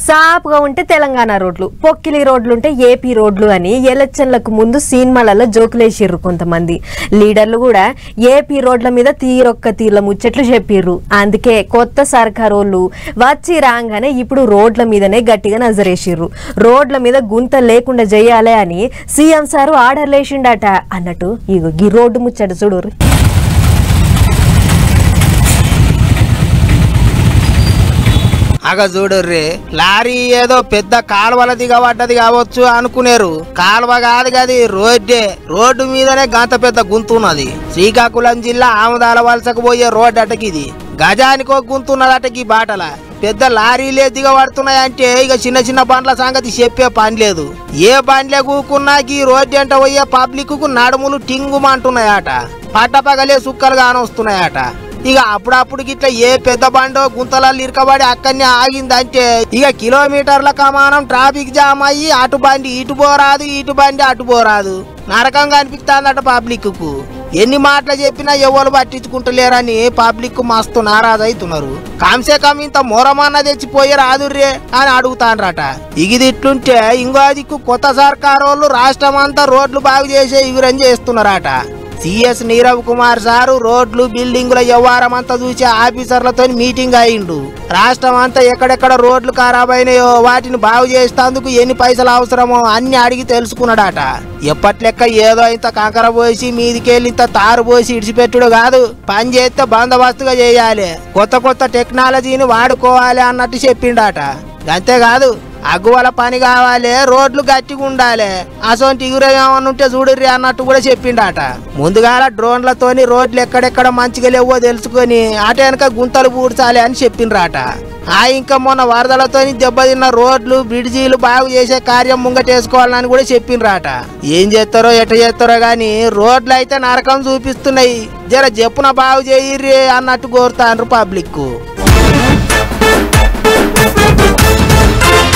సాపుగా ఉంటే తెలంగాణ రోడ్లు, పొక్కిలి రోడ్లుంటే ఏపీ రోడ్లు అని ఎలక్షన్లకు ముందు సినిమాలలో జోకులేసిర్రు కొంతమంది లీడర్లు కూడా. ఏపీ రోడ్ల మీద తీరొక్క తీర్ల ముచ్చట్లు చెప్పిర్రు. అందుకే కొత్త సర్కారోళ్ళు వచ్చి రాగానే ఇప్పుడు రోడ్ల మీదనే గట్టిగా నజరేసిర్రు. రోడ్ల మీద గుంత లేకుండా చేయాలి అని సీఎం సారు ఆర్డర్ లేచిండట అన్నట్టు ఇగో ఈ రోడ్డు ముచ్చట చూడు. అగ చూడుర్రి, లారీ ఏదో పెద్ద కాలువల దిగబడ్డది కావచ్చు అనుకునేరు. కాలువ కాదు గది, రోడ్డే. రోడ్డు మీదనే గంత పెద్ద గుంతున్నది. శ్రీకాకుళం జిల్లా ఆముదాల వలసకు పోయే రోడ్డు అటకిది. గజానికో గుంతున్నదటకి బాటల. పెద్ద లారీలే దిగబడుతున్నాయంటే ఇక చిన్న చిన్న బండ్ల సంగతి చెప్పే పని లేదు. ఏ బండ్లే కూకున్నా ఈ రోడ్డు ఎంట పోయే పబ్లిక్ కు నడుములు టింగుమంటున్నాయట. పట్టపగలే సుక్కలు కానొస్తున్నాయట. ఇక అప్పుడప్పుడు గిట్లా ఏ పెద్ద బండో గుంతలలో ఇరకబడి అక్కడనే ఆగిందంటే ఇక కిలోమీటర్ల కమానం ట్రాఫిక్ జామ్ అయ్యి అటు బండి ఇటు పోరాదు, ఇటు బండి అటు పోరాదు. నరకంగా అనిపిస్తుందట పబ్లిక్ కు. ఎన్ని మాటలు చెప్పినా ఎవరు పట్టించుకుంటలేరని పబ్లిక్ మస్తు నారాజు అవుతున్నారు. కంసే కమ్ ఇంత మొరమన్న తెచ్చిపోయి రాదుర్రే అని అడుగుతాండ్రట. ఇది ఇట్లుంటే ఇంకో దిక్కు కొత్త సర్కారోళ్ళు రాష్ట్రం అంతా రోడ్లు బాగు చేసే వివరం చేస్తున్నారట. సిఎస్ నీరవ్ కుమార్ సారు రోడ్లు బిల్డింగుల వ్యవహారం అంతా చూసి ఆఫీసర్లతో మీటింగ్ అయిండు. రాష్ట్రం అంతా ఎక్కడెక్కడ రోడ్లు ఖరాబ్ అయినాయో వాటిని బాగు చేసేందుకు ఎన్ని పైసలు అవసరమో అన్ని అడిగి తెలుసుకున్నాడట. ఎప్పట్లెక్క ఏదో ఇంత కంకర పోసి మీదికెళ్ళి ఇంత తారు పోసి ఇడిచిపెట్టుడు కాదు, పని చేస్తే బందోబస్తుగా చేయాలి, కొత్త కొత్త టెక్నాలజీని వాడుకోవాలి అన్నట్టు చెప్పిండట. అంతేకాదు అగ్గువల పని కావాలి, రోడ్లు గట్టిగా ఉండాలి, అసొంటి ఇగురేమన్నా ఉంటే చూడుర్రి అన్నట్టు కూడా చెప్పిండట. ముందుగాల డ్రోన్లతోని రోడ్లు ఎక్కడెక్కడ మంచిగా లేవో తెలుసుకొని అటు వెనక గుంతలు పూడ్చాలి అని చెప్పిండ్రట. ఇంకా మొన్న వరదలతోని దెబ్బతిన్న రోడ్లు బ్రిడ్జీలు బాగు చేసే కార్యం ముంగటేసుకోవాలని కూడా చెప్పిండ్రట. ఏం చేస్తారో ఎట చేస్తారో గాని రోడ్లు అయితే నరకం చూపిస్తున్నాయి. జర చెప్పున బాగు చేయిర్రి అన్నట్టు కోరుతాండ్రు పబ్లిక్.